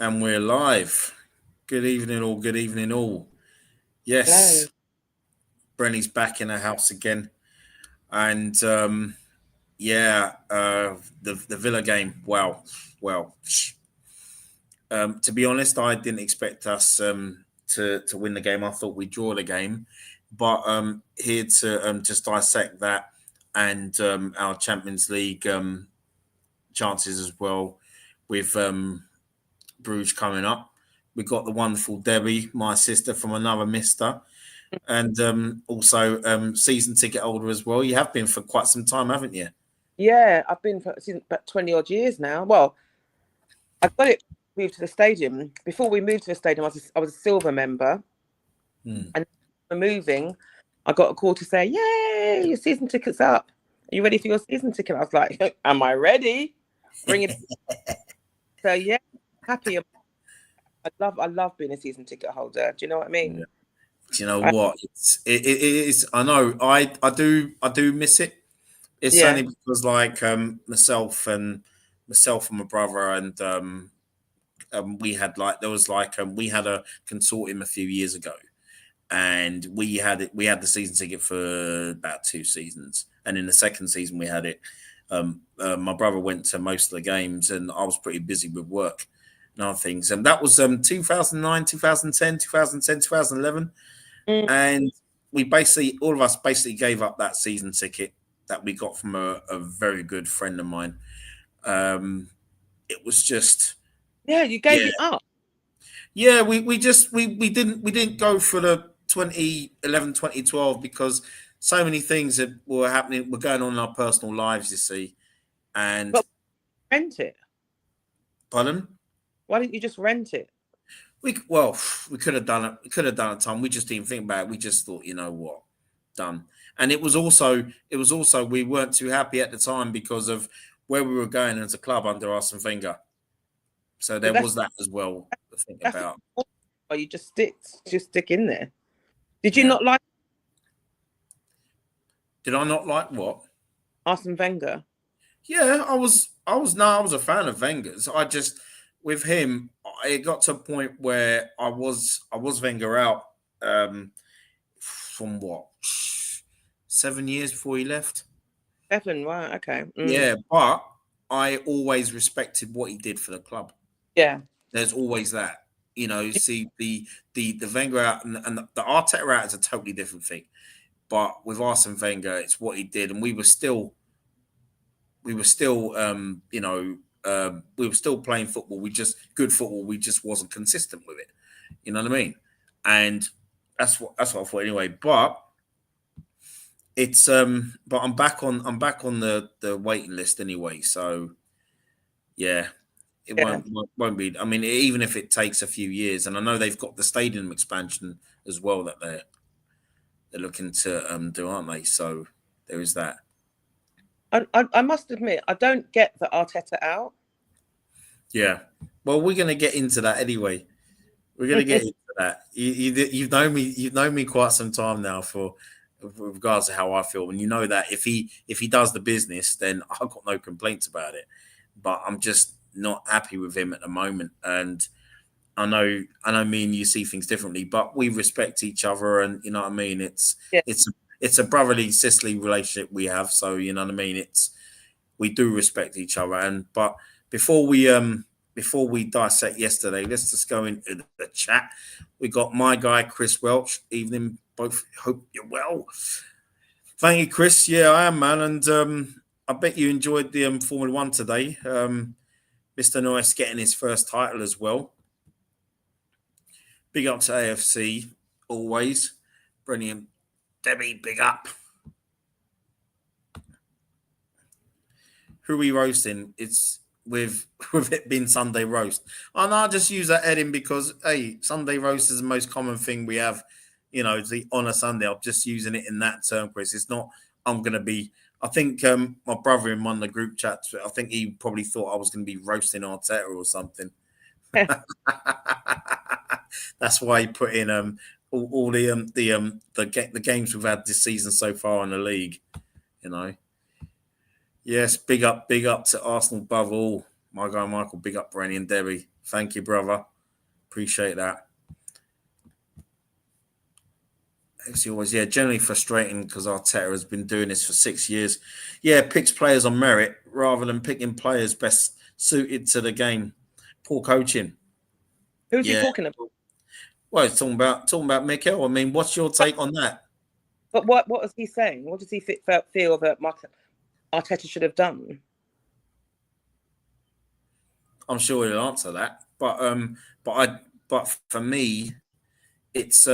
And we're live. Good evening, all. Good evening, all. Hello. Yes, Brenny's back in the house again, and the Villa game. Wow, well, to be honest, I didn't expect us to win the game. I thought we'd draw the game, but here to just dissect that and our Champions League chances as well with Bruges coming up. We got the wonderful Debbie, my sister from another mister, and also season ticket holder as well. You have been for quite some time, haven't you? Yeah, I've been for since about 20 odd years now. Well, I got it moved to the stadium. Before we moved to the stadium, I was a silver member. Hmm. And for moving, I got a call to say, "Yay, your season ticket's up. Are you ready for your season ticket?" I was like, "Am I ready? Bring it." So yeah, happy. I love being a season ticket holder. Do you know what I Yeah. mean? Do you know I, what? It is. I know. I do miss it. It's yeah. only because like myself and my brother and we had like there was like we had a consortium a few years ago, and we had the season ticket for about 2 seasons, and in the second season we had it. My brother went to most of the games, and I was pretty busy with work and other things, and that was 2009, 2010, 2010, 2011, Mm. and we basically all of us basically gave up that season ticket that we got from a very good friend of mine. It was just Yeah, you gave yeah. it up. Yeah, we just we didn't go for the 2011 2012 because so many things that were going on in our personal lives, you see. And But rent it. pardon? Why didn't you just rent it? We could have done it. We could have done it, Tom. We just didn't think about it. We just thought, you know what, done. And it was also we weren't too happy at the time because of where we were going as a club under Arsene Wenger. So But there that's was that as well to think that's about. why you just stick in there. Did you Yeah. not like Did I not like what? Arsene Wenger? Yeah, I was a fan of Wenger's. I just with him, it got to a point where I was Wenger out from what 7 years before he left. 7, right? Okay. Yeah, but I always respected what he did for the club. Yeah. There's always that. See the Wenger out and the Arteta out is a totally different thing. But with Arsene Wenger, it's what he did, and we were still playing football. We just good football. We just wasn't consistent with it. You know what I mean? And that's what I thought anyway. But I'm back on the waiting list anyway. So yeah, it Yeah. won't be. I mean, even if it takes a few years, and I know they've got the stadium expansion as well that they're looking to do, aren't they? So there is that. I must admit, I don't get the Arteta out. Yeah. Well, we're gonna get into that anyway. We're gonna get into that. You've known me quite some time now for with regards to how I feel, and you know that if he does the business, then I've got no complaints about it. But I'm just not happy with him at the moment, and I know me and you see things differently, but we respect each other, and you know what I mean. Yeah. It's a brotherly sisterly relationship we have, so you know what I mean. We do respect each other, and but before we before we dissect yesterday, let's just go into the chat. We got my guy Chris Welch. Evening, both. Hope you're well. Thank you, Chris. Yeah, I am, man, and I bet you enjoyed the Formula One today. Mr. Norris getting his first title as well. Big up to AFC always. Brilliant, Debbie. Big up. Who are we roasting? It's with it being Sunday roast. And I'll just use that heading because hey, Sunday roast is the most common thing we have. It's the on a Sunday. I'm just using it in that term, Chris. It's not. I'm gonna be. I think my brother in one of the group chats. I think he probably thought I was going to be roasting Arteta or something. That's why he put in all the games we've had this season so far in the league. You know. Yes, big up to Arsenal above all. My guy Michael, big up Brenny and Debbie. Thank you, brother. Appreciate that. It's always, generally frustrating because Arteta has been doing this for 6 years. Yeah, picks players on merit rather than picking players best suited to the game. Poor coaching. Who's he talking about? Well, he's talking about Mikel. I mean, what's your take on that? But what was he saying? What does he feel that Arteta should have done? I'm sure he'll answer that. But for me, it's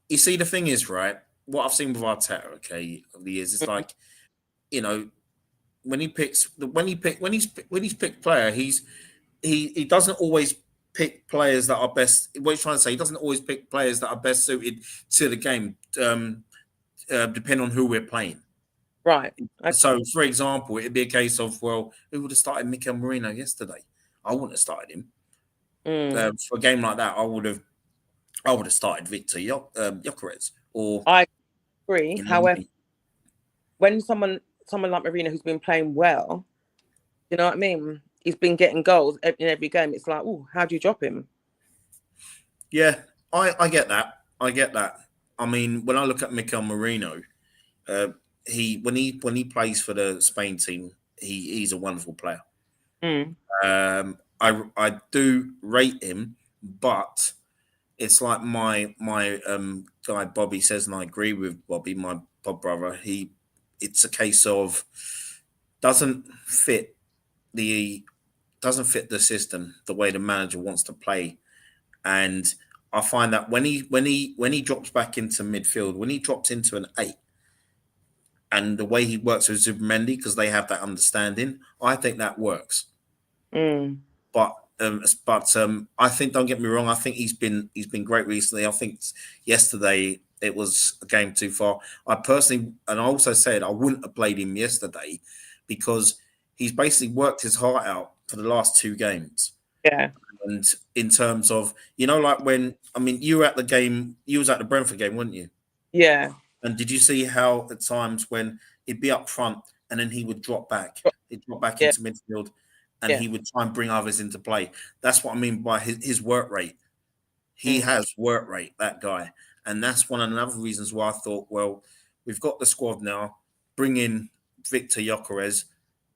you see, the thing is, right, what I've seen with Arteta, okay, over the years, it's like, you know, when he's picked player, he doesn't always pick players that are best. What he's trying to say, he doesn't always pick players that are best suited to the game, depending on who we're playing. Right. Okay. So, for example, it'd be a case of, well, who would have started Mikel Merino yesterday? I wouldn't have started him. For a game like that, I would have started Victor Gyökeres. Or I agree. However, when someone like Merino, who's been playing well, you know what I mean? He's been getting goals in every game. It's like, oh, how do you drop him? Yeah, I get that. I mean, when I look at Mikel Merino, when he plays for the Spain team, he's a wonderful player. I do rate him, but it's like my guy Bobby says, and I agree with Bobby, my Bob brother. It's a case of doesn't fit the system the way the manager wants to play, and I find that when he drops back into midfield, when he drops into an 8, and the way he works with Zubimendi, because they have that understanding, I think that works. But I think, don't get me wrong, I think he's been great recently. I think yesterday it was a game too far. I personally, and I also said I wouldn't have played him yesterday because he's basically worked his heart out for the last 2 games. Yeah. And in terms of, like you were at the game, you was at the Brentford game, weren't you? Yeah. And did you see how at times when he'd be up front and then he would drop back, into midfield, and he would try and bring others into play? That's what I mean by his work rate. He has work rate, that guy. And that's one of the other reasons why I thought, well, we've got the squad now, bring in Victor Gyökeres,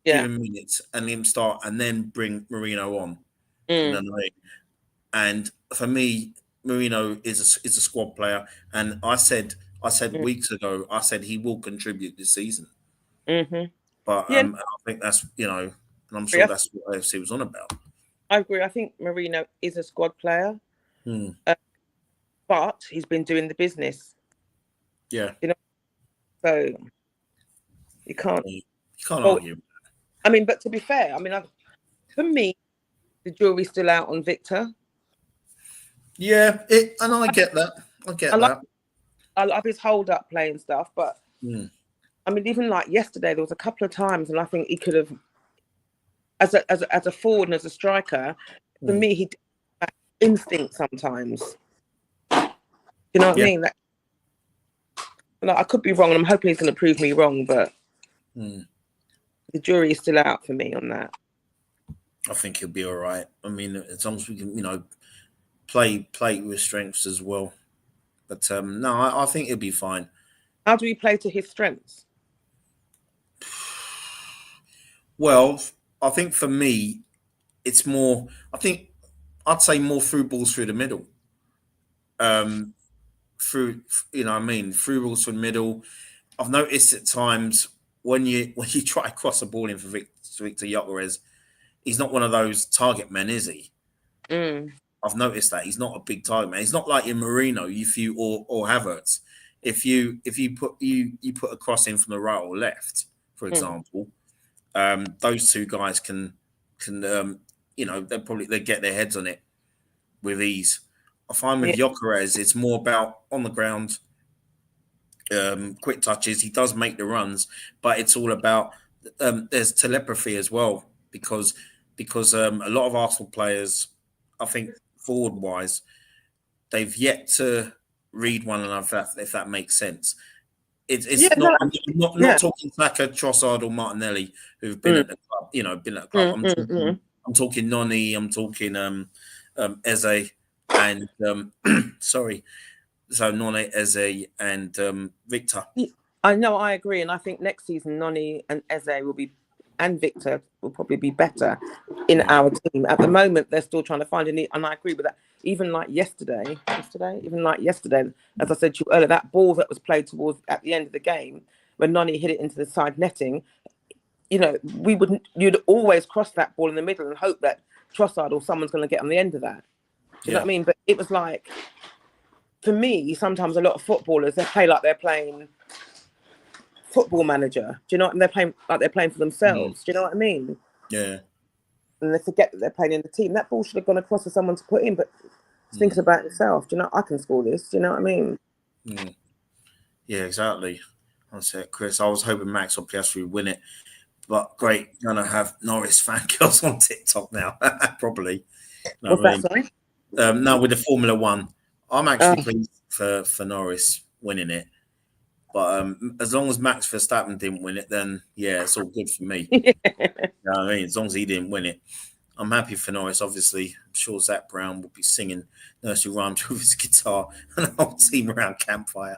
give him minutes and let him start, and then bring Merino on. And for me, Merino is a squad player. And I said weeks ago, I said he will contribute this season. But I think that's, and I'm sure that's what AFC was on about. I agree. I think Merino is a squad player, but he's been doing the business. Yeah. So you can't argue. I mean, but to be fair, for me, the jury's still out on Victor. Yeah, and I get that. I love his hold-up play and stuff, but even like yesterday, there was a couple of times, and I think he could have, as a forward and as a striker, for me, he did that instinct sometimes. You know what I mean? I could be wrong, and I'm hoping he's going to prove me wrong, but the jury is still out for me on that. I think he'll be all right. I mean, as long as we can, play with strengths as well. But no, I think he'll be fine. How do we play to his strengths? Well, I think for me, it's more. I'd say more through balls through the middle. Through balls through the middle. I've noticed at times when you try to cross a ball in for Victor Gyökeres, he's not one of those target men, is he? I've noticed that he's not a big target man. He's not like in Merino, or Havertz. If you put a cross in from the right or left, for example, those 2 guys can they get their heads on it with ease. I find with Gyökeres, it's more about on the ground, quick touches. He does make the runs, but it's all about there's telepathy as well because a lot of Arsenal players, I think forward-wise, they've yet to read one another, if that makes sense. I'm not talking Saka, Trossard, or Martinelli, who've been at the club. I'm talking I'm talking Noni. I'm talking Eze and sorry. So Noni, Eze, and Victor. I know, I agree, and I think next season Noni and Eze and Victor will probably be better in our team. At the moment, they're still trying to find a need, and I agree with that. Even like yesterday, as I said to you earlier, that ball that was played towards at the end of the game when Noni hit it into the side netting, you'd always cross that ball in the middle and hope that Trossard or someone's going to get on the end of that. Do you know what I mean? But it was like, for me, sometimes a lot of footballers, they play like they're playing Football Manager. Do you know what I mean? They're playing for themselves. Do you know what I mean? Yeah. And they forget that they're playing in the team. That ball should have gone across for someone to put in, but he's thinking about himself. Do you know, I can score this. Do you know what I mean? Yeah, exactly. I said, Chris, I was hoping Max or PS3 would win it. But great, gonna have Norris fan girls on TikTok now. Probably. What's that, sorry? No, with the Formula One. I'm actually pleased for Norris winning it. But as long as Max Verstappen didn't win it, then yeah, it's all good for me. You know what I mean? As long as he didn't win it. I'm happy for Norris, obviously. I'm sure Zach Brown will be singing nursery rhymes with his guitar and the whole team around campfire.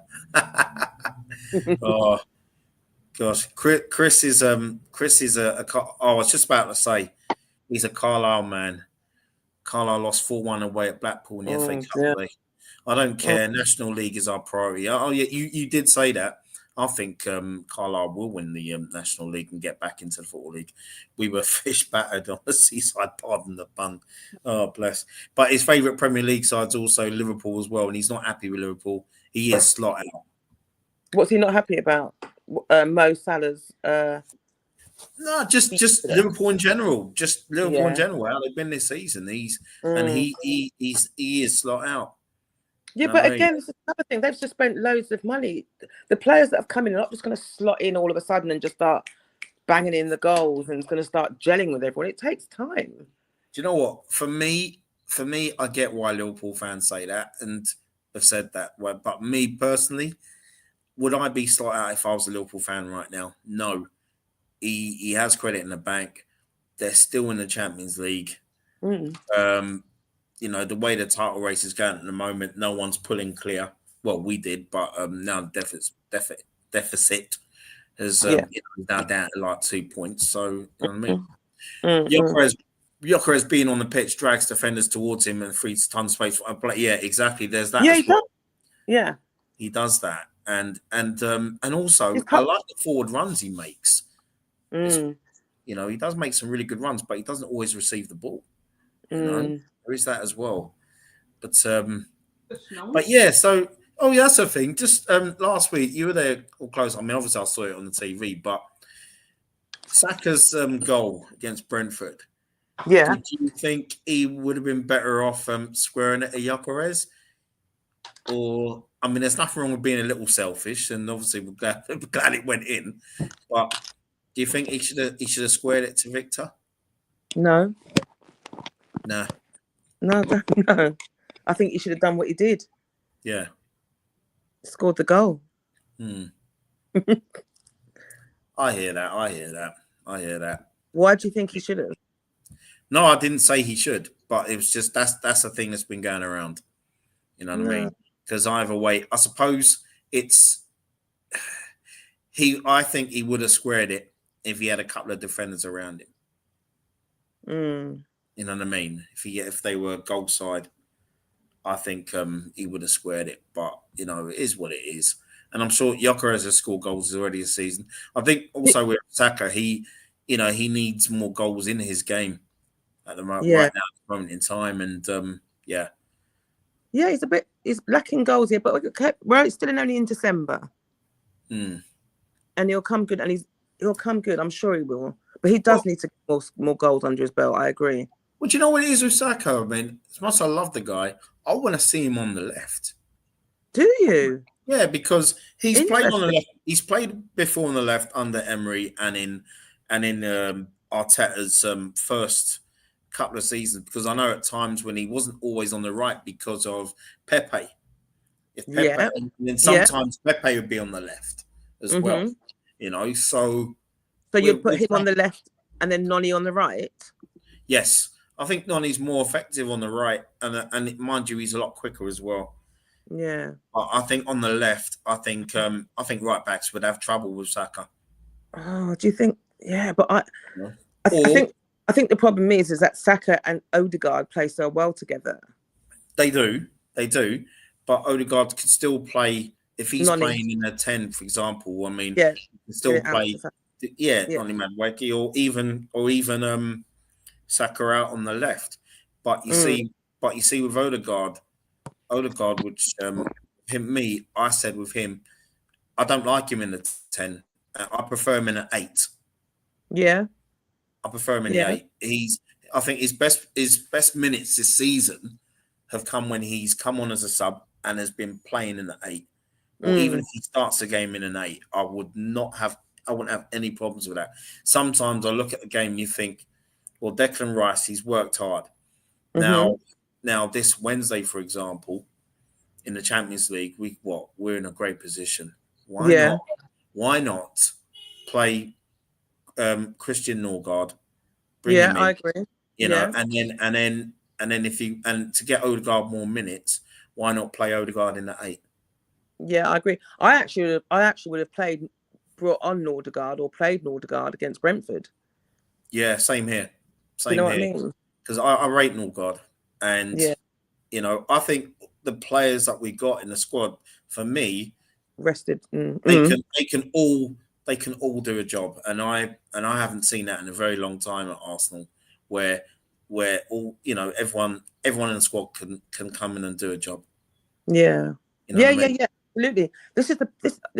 Oh gosh. Chris is I was just about to say he's a Carlisle man. Carlisle lost 4-1 away at Blackpool in the FA Cup play. I don't care. National League is our priority. Oh, yeah, you did say that. I think Carlisle will win the National League and get back into the Football League. We were fish battered on the seaside, pardon the pun. Oh, bless. But his favourite Premier League side's also Liverpool as well, and he's not happy with Liverpool. He is slot out. What's he not happy about? Mo Salah's... No, just Liverpool in general. Just Liverpool in general. How they've been this season. He is slot out. Yeah, but again, it's another thing. They've just spent loads of money. The players that have come in are not just going to slot in all of a sudden and just start banging in the goals and it's going to start gelling with everyone. It takes time. Do you know what? For me, I get why Liverpool fans say that and have said that. But me personally, would I be slot out if I was a Liverpool fan right now? No. He has credit in the bank. They're still in the Champions League. You know, the way the title race is going at the moment, no one's pulling clear. Well, we did, but now deficit has now down to like 2 points. So, you know what I mean? Gyökeres being on the pitch drags defenders towards him and frees tons of space. Yeah, exactly. There's that. Yeah, he does. Yeah, he does that, and also I like the forward runs he makes. You know, he does make some really good runs, but he doesn't always receive the ball. You know, there is that as well. But yeah, so that's the thing. Just last week you were there all close. I mean, obviously I saw it on the TV, but Saka's goal against Brentford. Yeah. Do you think he would have been better off squaring it at Gyökeres? Or I mean, there's nothing wrong with being a little selfish, and obviously we're glad it went in. But do you think he should have squared it to Victor? No. No. I think he should have done what he did. Yeah. Scored the goal. I hear that. Why do you think he should have? No, I didn't say he should, but it was just that's the thing that's been going around. You know what I mean? Because either way, I suppose I think he would have squared it if he had a couple of defenders around him. You know what I mean? If they were goal side, I think he would have squared it. But you know, it is what it is. And I'm sure Gyökeres has scored goals already this season. I think also with Saka, he needs more goals in his game at the moment, right now, at the moment in time. And yeah, he's lacking goals here, but we're still only in December, and he'll come good. And he'll come good. I'm sure he will. But he does need to get more goals under his belt. I agree. Well, do you know what it is with Saka? I mean, as much as I love the guy, I want to see him on the left. Do you? Yeah, because he's played on the left. He's played before on the left under Emery and in Arteta's first couple of seasons. Because I know at times when he wasn't always on the right because of Pepe. And then sometimes Pepe would be on the left as well. You know, so you'd put him on the left and then Noni on the right. Yes, I think Nani's more effective on the right, and mind you, he's a lot quicker as well. Yeah. But I think on the left, I think right backs would have trouble with Saka. Oh, do you think? Yeah, but Yeah. I Or think the problem is that Saka and Odegaard play so well together. they do, but Odegaard could still play if he's Noni, playing in a 10, for example. I mean, yeah, he can get still it out. play. Yeah, Yeah. Nani Madueke or even Saka out on the left. But you Mm, see, with Odegaard, which I said with him, I don't like him in the 10. I prefer him in an 8. yeah. I prefer him in the Yeah. 8. I think his best minutes this season have come when he's come on as a sub and has been playing in the 8. Or even Mm, if he starts the game in an 8, I wouldn't have any problems with that. Sometimes I look at the game and you think, well, Declan Rice, he's worked hard. mm-hmm. Now this Wednesday, for example, in the Champions League, we're in a great position. Why Yeah. not? Why not play Christian Norgard, bring Yeah, him I in, agree. Yeah. and then if you and to get Odegaard more minutes, why not play Odegaard in the 8? Yeah, I agree. I actually would have brought on Nordegaard or played Nordegaard against Brentford. Yeah, same here, Do you know what I mean? because I rate Norgard, and Yeah, I think the players that we got in the squad, for me, rested. they can all do a job, and I haven't seen that in a very long time at Arsenal, where all everyone in the squad can come in and do a job. Yeah. You know Yeah, what I yeah, mean? yeah. Absolutely. This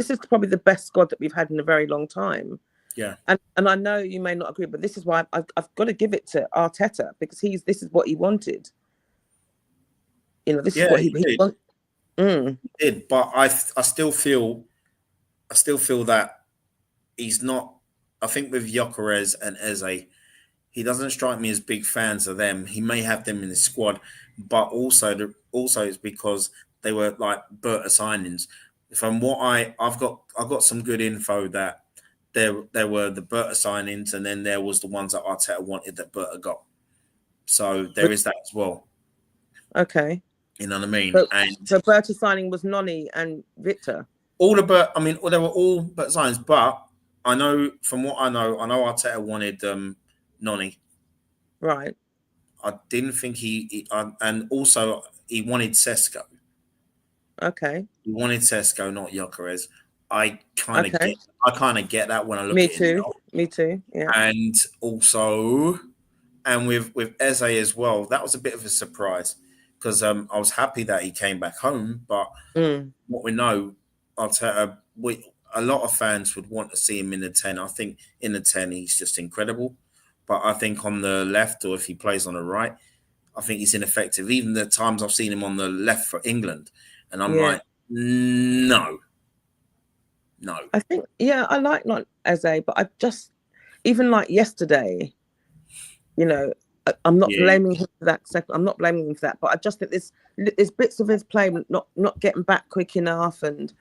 is probably the best squad that we've had in a very long time. Yeah, And I know you may not agree, but this is why I've got to give it to Arteta, because this is what he wanted. This is yeah, what he he did. wanted. Mm, He did, but I still feel that he's not. I think with Gyökeres and Eze, he doesn't strike me as big fans of them. He may have them in his squad, but also it's because they were like Berta signings. From what I've got some good info that there were the Berta signings, and then there was the ones that Arteta wanted that Berta got. So there is that as well. okay. You know what I mean? So And Berta signing was Noni and Victor. all the they were all Berta signings, but I know from what I know Arteta wanted Noni. Right. I didn't think and also he wanted Sesko. Okay. He wanted Sesko, not Gyökeres. I kind Okay. of get that when I look Me at it too. now. Me too. Yeah. And also, and with Eze as well, that was a bit of a surprise because I was happy that he came back home. But Mm. what we know, a lot of fans would want to see him in the 10. I think in the 10 he's just incredible. But I think on the left, or if he plays on the right, I think he's ineffective. Even the times I've seen him on the left for England, and I'm Yeah. like, no. I think, yeah, I like not Eze, but I just, even like yesterday, I'm not blaming him for that. I'm not blaming him for that, but I just think there's bits of his play not getting back quick enough, and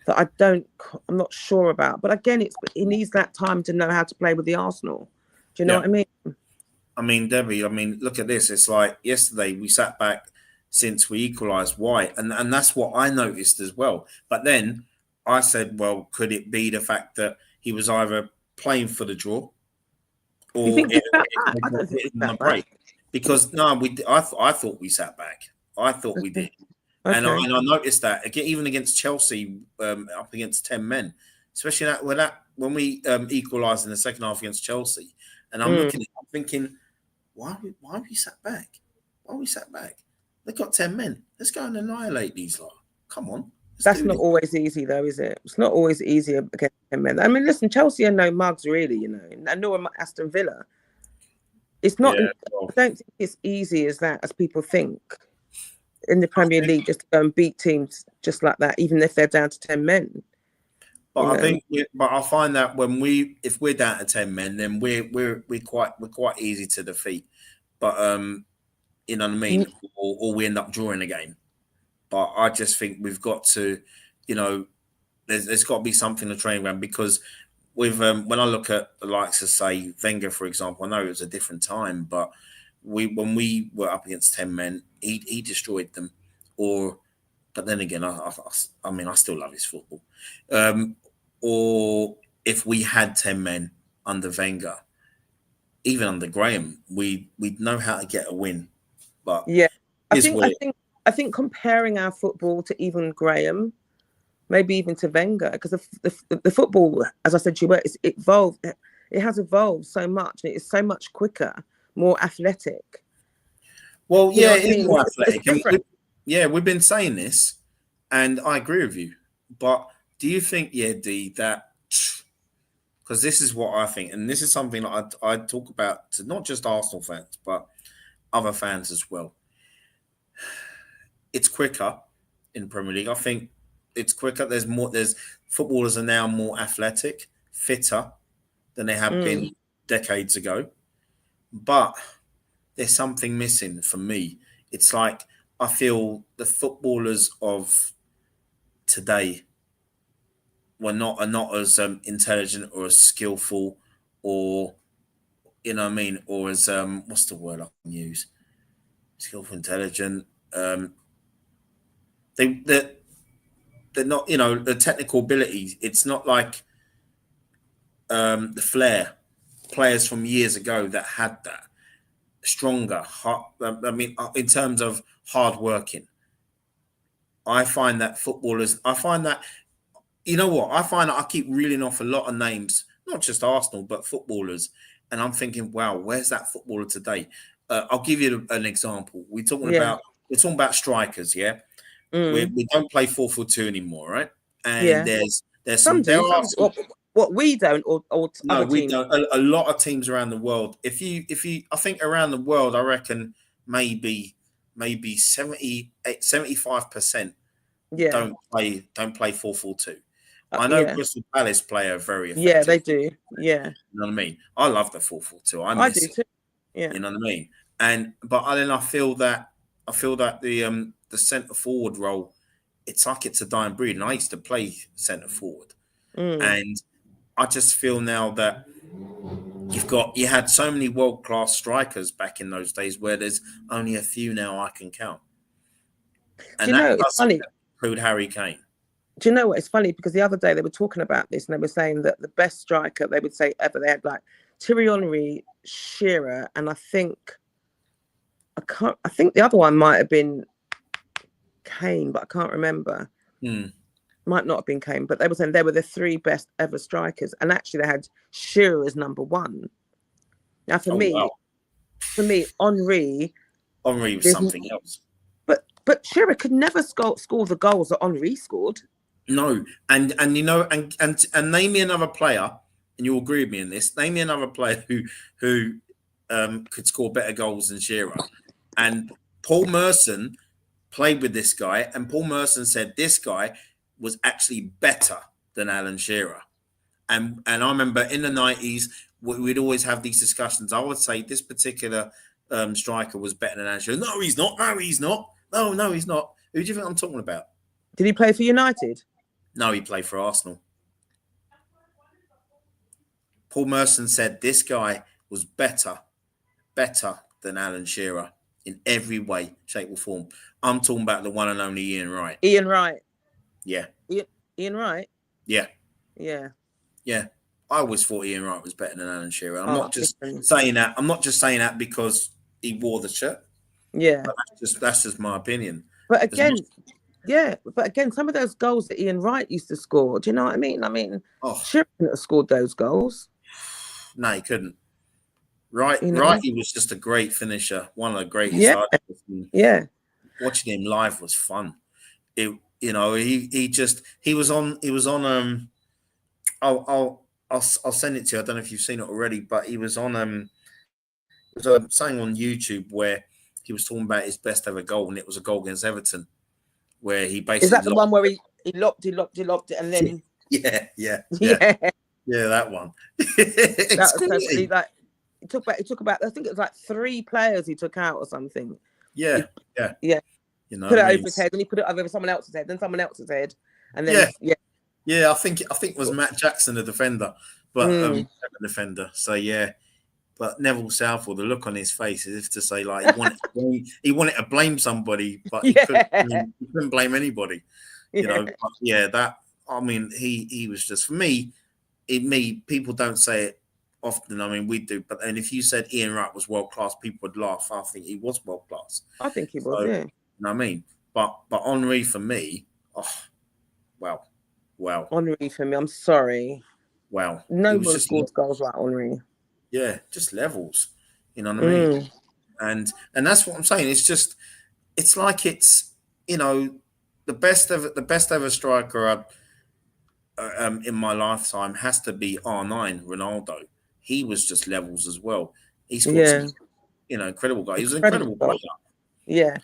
that I'm not sure about. But again, he needs that time to know how to play with the Arsenal. Do you know what I mean? I mean, Debbie, look at this. It's like yesterday we sat back since we equalised. Why? And that's what I noticed as well. But then I said, well, could it be the fact that he was either playing for the draw or You think I don't think on the break? Because no, I thought we sat back. I thought we did. Okay. And I noticed that again, even against Chelsea, up against 10 men, especially when we equalised in the second half against Chelsea. And I'm looking at it, I'm thinking, why we sat back? Why we sat back? They've got 10 men. Let's go and annihilate these lot. Come on. That's not always easy, though, is it? It's not always easy against 10 men. I mean, listen, Chelsea are no mugs, really, and nor Aston Villa. It's not. I don't think it's easy as that, as people think, in the Premier League, just to go and beat teams just like that, even if they're down to 10 men. But I find that if we're down to 10 men, then we're quite easy to defeat. But you know what I mean, or we end up drawing the game. But I just think we've got to, there's got to be something to train around, because with when I look at the likes of, say, Wenger, for example, I know it was a different time, but when we were up against 10 men, he destroyed them. But then again, I mean, I still love his football. Or if we had 10 men under Wenger, even under Graham, we'd know how to get a win. But yeah, I think comparing our football to even Graham, maybe even to Wenger, because the football, as I said to you, it evolved. It has evolved so much, and it is so much quicker, more athletic. Well, yeah, it is more athletic. We've been saying this, and I agree with you. But do you think, D, that, because this is what I think, and this is something that I talk about to not just Arsenal fans, but other fans as well. It's quicker in Premier League. I think it's quicker. There's footballers are now more athletic, fitter than they have been decades ago. But there's something missing for me. It's like I feel the footballers of today are not as intelligent or as skillful, or you know what I mean, or as what's the word I can use? Skillful, intelligent. They're not, the technical ability. It's not like the flair players from years ago that had that stronger. I mean, in terms of hard working, I find that footballers. I find that I keep reeling off a lot of names, not just Arsenal but footballers, and I'm thinking, wow, where's that footballer today? I'll give you an example. We're talking about strikers, yeah. We don't play 4-4-2 anymore, right? And there's some. What we don't, or no, we don't. A lot of teams around the world. If you, I think around the world, I reckon maybe 75% don't play 4-4-2. I know Crystal Palace play a very effective. Yeah, they do. Yeah, you know what I mean. I love the 4-4-2. I do too. Yeah, you know what I mean. But then I feel that the centre forward role, it's like it's a dying breed. And I used to play centre forward, and I just feel now that you had so many world class strikers back in those days, where there's only a few now I can count. And it's funny. Include Harry Kane. Do you know what? It's funny because the other day they were talking about this, and they were saying that the best striker they would say ever, they had like Thierry Henry, Shearer, and I think the other one might have been Kane, but I can't remember. Might not have been Kane, but they were saying they were the three best ever strikers, and actually they had Shearer as number one. Now for me, Henry was something else. But Shearer could never score the goals that Henry scored. No, and name me another player, and you'll agree with me in this. Name me another player who could score better goals than Shearer. And Paul Merson played with this guy, and Paul Merson said this guy was actually better than Alan Shearer. And I remember in the 90s, we'd always have these discussions. I would say this particular striker was better than Alan Shearer. No, he's not. No, he's not. No, he's not. Who do you think I'm talking about? Did he play for United? No, he played for Arsenal. Paul Merson said this guy was better than Alan Shearer in every way, shape, or form. I'm talking about the one and only Ian Wright. Ian Wright. Yeah. Ian Wright? Yeah. Yeah. Yeah. I always thought Ian Wright was better than Alan Shearer. I'm not just saying that. I'm not just saying that because he wore the shirt. Yeah. But that's just my opinion. But again, some of those goals that Ian Wright used to score, do you know what I mean? I mean, Shearer couldn't have scored those goals. No, he couldn't. Right, he was just a great finisher, one of the greatest artists. Yeah. Watching him live was fun. He was on I'll send it to you. I don't know if you've seen it already, but he was on something on YouTube where he was talking about his best ever goal, and it was a goal against Everton, where he basically. Is that the one where he lobbed it, and then? Yeah, that one. That was totally like it took about I think it was like 3 players he took out or something. Yeah. You know, put it over his head, then he put it over someone else's head, then someone else's head, and then I think it was Matt Jackson, the defender, but defender. So yeah. But Neville Southall, the look on his face is if to say like he wanted to blame somebody, but he couldn't blame anybody. You know, but yeah, that I mean, he was just for me. People don't say it often. I mean, we do, but and if you said Ian Wright was world class, people would laugh. I think he was world class. I think he was. Yeah. You know what I mean? But Henry for me, wow. Henry for me, I'm sorry. Wow. No one scored goals like Henry. Yeah, just levels. You know what I mean? And that's what I'm saying. It's like you know, the best ever striker in my lifetime has to be R9 Ronaldo. He was just levels as well. He scored some, you know, incredible guy. He was an incredible player. Yeah.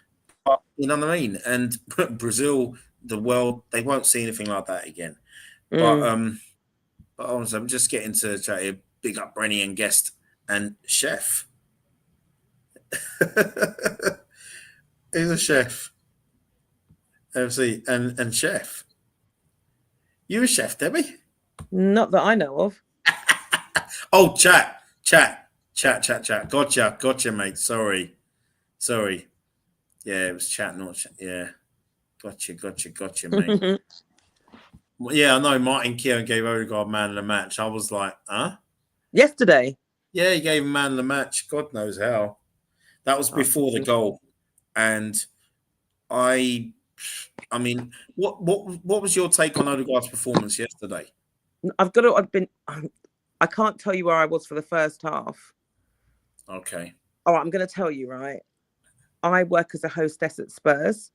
But, you know what I mean? And Brazil, the world, they won't see anything like that again. But honestly, I'm just getting to chat here. Big up Brenny and guest and chef. Who's a chef? FC and chef. You a chef, Debbie? Not that I know of. Oh, chat. Gotcha, mate. Sorry. Yeah, it was chat, not chat. Yeah. Gotcha, mate. Yeah, I know Martin Keown gave Odegaard man of the match. I was like, huh? Yesterday? Yeah, he gave him man of the match. God knows how. That was before the goal. And I mean, what was your take on Odegaard's performance yesterday? I can't tell you where I was for the first half. Okay. All right, I'm going to tell you, right? I work as a hostess at Spurs.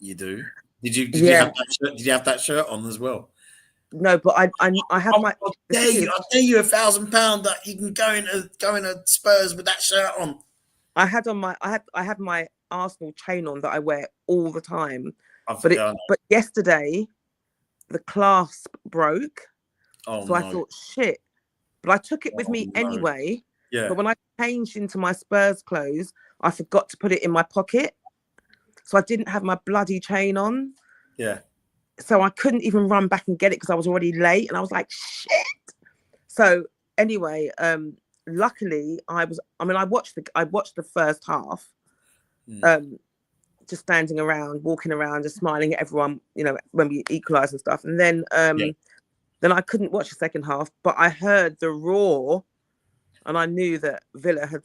You do? Did you have that shirt? Did you have that shirt on as well? No, but I have my. I dare you £1,000 that you can go into Spurs with that shirt on. I had my Arsenal chain on that I wear all the time. But yesterday, the clasp broke. So I thought, shit. But I took it with me anyway. Yeah. But when I changed into my Spurs clothes, I forgot to put it in my pocket. So I didn't have my bloody chain on. Yeah. So I couldn't even run back and get it because I was already late. And I was like, shit. So anyway, luckily I watched the first half. Just standing around, walking around, just smiling at everyone, you know, when we equalised and stuff. And then I couldn't watch the second half, but I heard the roar and I knew that Villa had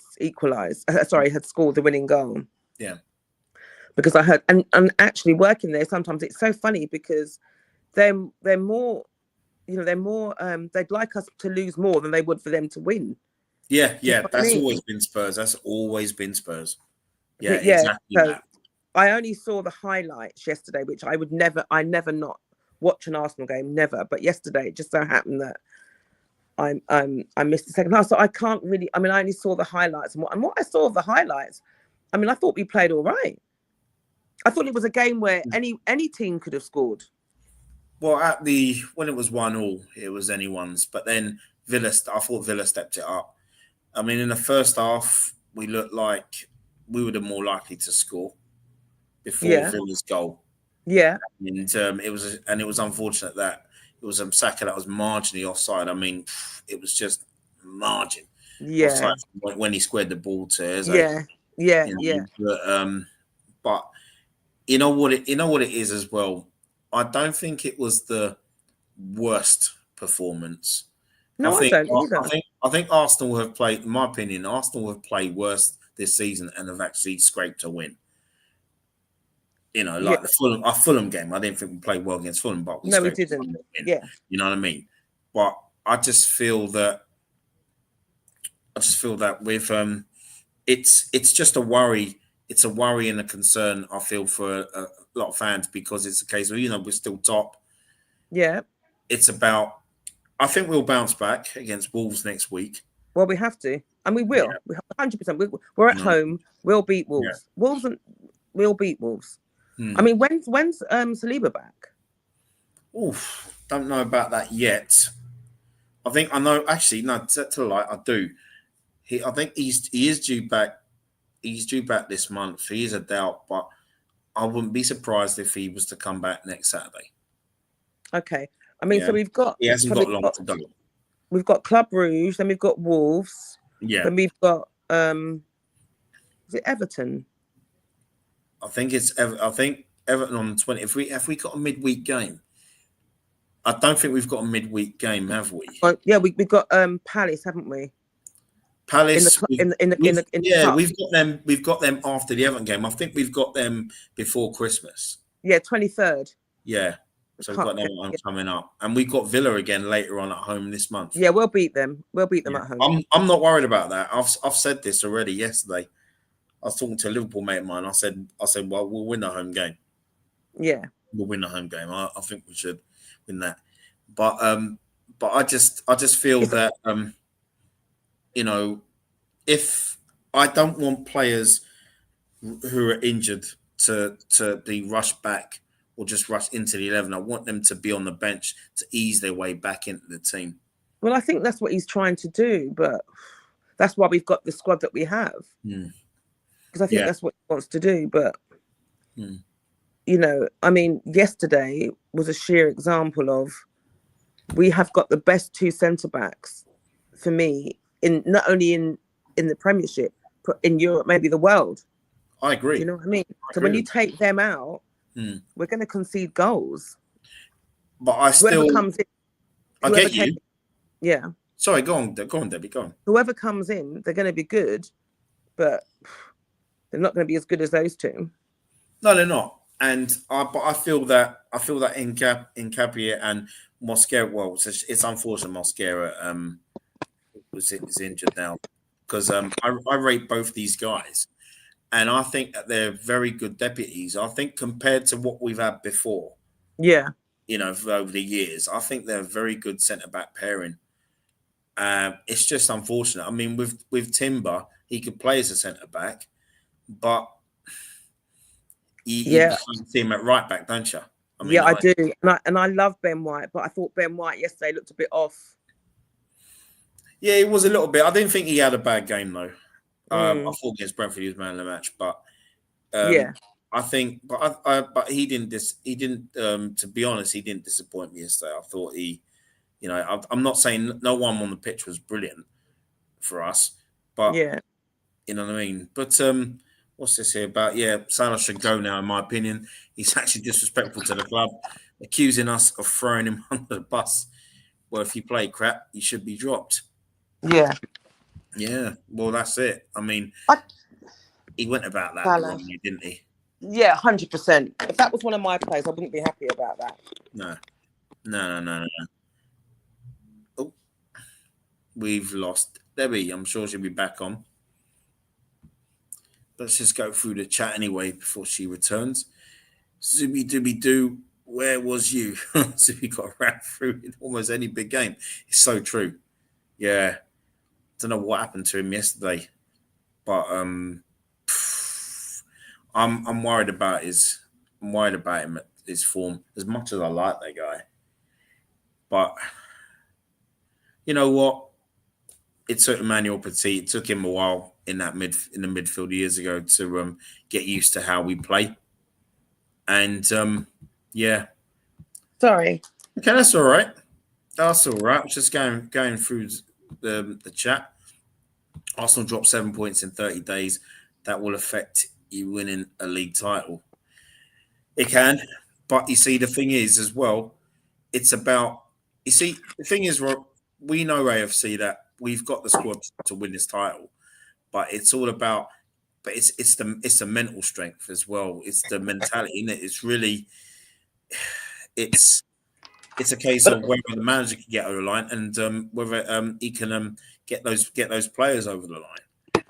had scored the winning goal. Yeah. Because I heard, and actually working there, sometimes it's so funny because they're more, you know, they'd like us to lose more than they would for them to win. Yeah. That's always been Spurs. Yeah, exactly so that. I only saw the highlights yesterday, which I never not watch an Arsenal game, never. But yesterday, it just so happened that I missed the second half, so I can't really. I mean, I only saw the highlights, and what I saw of the highlights, I mean, I thought we played all right. I thought it was a game where any team could have scored. Well, when it was 1-1, it was anyone's. But then I thought Villa stepped it up. I mean, in the first half, we looked like we were the more likely to score before Villa's goal. Yeah, and it was unfortunate that it was Saka that was marginally offside. I mean, it was just margin. Yeah, offside when he squared the ball to Eze. Yeah. But you know what it is as well. I don't think it was the worst performance. No, I don't either. I think Arsenal have played, in my opinion, worse this season and have actually scraped a win. You know, like our Fulham game. I didn't think we played well against Fulham, but we didn't. Yeah, you know what I mean. But I just feel that with it's just a worry. It's a worry and a concern I feel for a lot of fans because it's a case of, you know, we're still top. Yeah. It's about. I think we'll bounce back against Wolves next week. Well, we have to, and we will. We 100%. We're at home. We'll beat Wolves. Yeah. We'll beat Wolves. I mean, when's Saliba back? Oof, don't know about that yet. I know. Actually, no. To the light, I do. I think he is due back. He's due back this month. He is a doubt, but I wouldn't be surprised if he was to come back next Saturday. Okay. I mean, so we've got. He hasn't got long to go. we've got Club Rouge, then we've got Wolves, Yeah, then we've got is it Everton? I think Everton on the 20. If we got a midweek game, I don't think we've got a midweek game, have we? Oh, yeah, we've got Palace, haven't we? Palace. In the cup. We've got them after the Everton game. I think we've got them before Christmas. Yeah, 23rd. Yeah. So we've got them coming up, and we've got Villa again later on at home this month. Yeah, we'll beat them. We'll beat them at home. I'm not worried about that. I've said this already yesterday. I was talking to a Liverpool mate of mine. I said, well, we'll win the home game. Yeah, we'll win the home game. I think we should win that. But I just feel that if I don't want players who are injured to be rushed back or just rush into the 11. I want them to be on the bench to ease their way back into the team. Well, I think that's what he's trying to do, but that's why we've got the squad that we have. Because I think that's what he wants to do. But, I mean, yesterday was a sheer example of we have got the best two centre-backs, for me, in not only in the Premiership, but in Europe, maybe the world. I agree. Do you know what I mean? So when you take them out, we're going to concede goals. But whoever comes in, I get you. Yeah. Sorry, go on, Debbie, go on. Whoever comes in, they're going to be good, but they're not going to be as good as those two. No, they're not. And I feel that Nketiah and Mosquera. Well, it's unfortunate Mosquera is injured now because I rate both these guys, and I think that they're very good deputies. I think compared to what we've had before, over the years, I think they're a very good centre back pairing. It's just unfortunate. I mean, with Timber, he could play as a centre back, but you see him at right back, don't you? I mean, I do, and I love Ben White, but I thought Ben White yesterday looked a bit off. Yeah, it was a little bit. I didn't think he had a bad game though. I thought against Brentford he was man of the match, but I think, but he didn't. He didn't. To be honest, he didn't disappoint me yesterday. I thought he. I'm not saying no one on the pitch was brilliant for us, but you know what I mean. But what's this here about? Yeah, Salah should go now, in my opinion. He's actually disrespectful to the club, accusing us of throwing him under the bus. Well, if you play crap, you should be dropped. Yeah. Yeah. Well, that's it. I mean, he went about that wrongly, didn't he? Yeah, 100%. If that was one of my players, I wouldn't be happy about that. No. Oh, we've lost Debbie. I'm sure she'll be back on. Let's just go through the chat anyway before she returns. Zuby Dooby Doo, where was you? Zuby got ran through in almost any big game. It's so true. Yeah. Don't know what happened to him yesterday, but I'm worried about him at his form as much as I like that guy. But you know what? It took Emmanuel Petit. It took him a while in the midfield years ago to get used to how we play. And Sorry. Okay, that's all right. That's all right. Just going through the chat. Arsenal dropped 7 points in 30 days. That will affect you winning a league title. It can, but you see, the thing is as well, it's about. You see, the thing is, we know AFC that we've got the squad to win this title, but it's all about. But it's the mental strength as well. It's the mentality, isn't it? It's really, it's a case of whether the manager can get over the line and whether he can get those players over the line.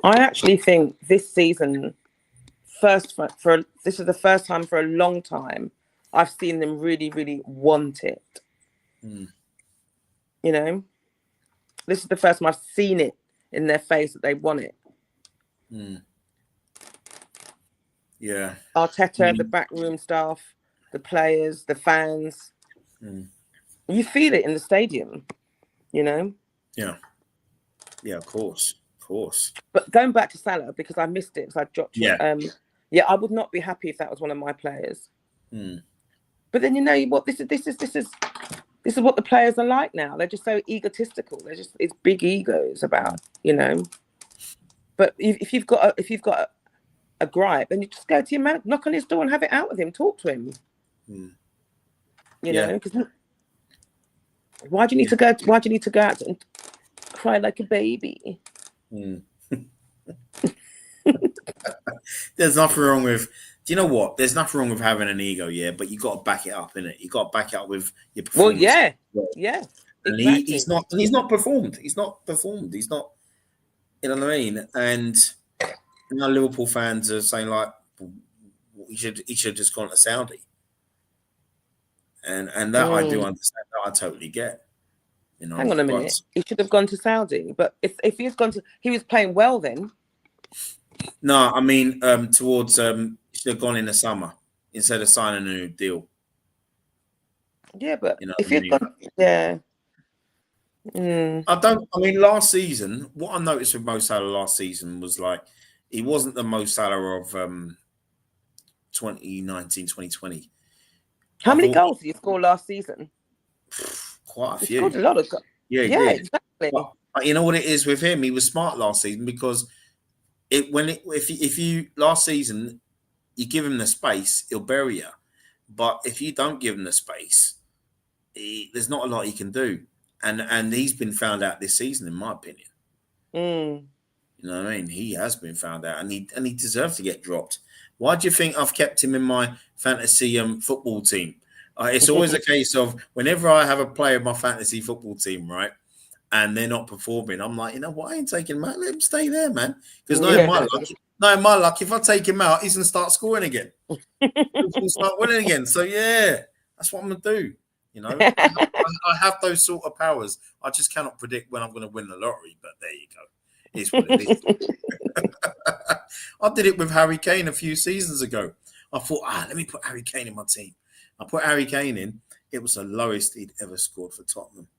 I actually think this season, this is the first time for a long time I've seen them really, really want it. This is the first time I've seen it in their face that they want it. Yeah. Arteta, the backroom staff, the players, the fans. You feel it in the stadium, Yeah. Yeah, of course. But going back to Salah, because I missed it, because I dropped it. I would not be happy if that was one of my players. But then you know what? This is This is what the players are like now. They're just so egotistical. It's big egos about, you know. But if you've got a gripe, then you just go to your man, knock on his door, and have it out with him. Talk to him. You know, because why do you need to go? Why do you need to go out and cry like a baby? There's nothing wrong with. Do you know what? There's nothing wrong with having an ego, but you got to back it up, innit? You got to back it up with your performance. Well, yeah. And exactly. he's not performed. He's not. You know what I mean? And now Liverpool fans are saying like, he should have just gone to Saudi. And that I do understand. That I totally get. You know. Hang on a minute. He should have gone to Saudi, but if he's gone to, he was playing well then. No, I mean towards he should have gone in the summer instead of signing a new deal. Yeah, but you know if you've gone, I mean, last season, what I noticed with Mo Salah last season was like he wasn't the Mo Salah of 2019, 2020. How many goals did you score last season? Quite a few. He scored a lot of goals. Yeah, exactly. But you know what it is with him? He was smart last season because if you last season you give him the space, he'll bury you. But if you don't give him the space, there's not a lot he can do. And he's been found out this season, in my opinion. You know what I mean? He has been found out, and he deserves to get dropped. Why do you think I've kept him in my fantasy football team? It's always a case of whenever I have a player in my fantasy football team, right, and they're not performing, I'm like, you know what? I ain't taking him out. Let him stay there, man. Because in my luck, if I take him out, he's gonna start scoring again. He's gonna start winning again. So that's what I'm gonna do. You know, I have those sort of powers. I just cannot predict when I'm going to win the lottery, but there you go. It's what it is. I did it with Harry Kane a few seasons ago. I thought, let me put Harry Kane in my team. I put Harry Kane in. It was the lowest he'd ever scored for Tottenham.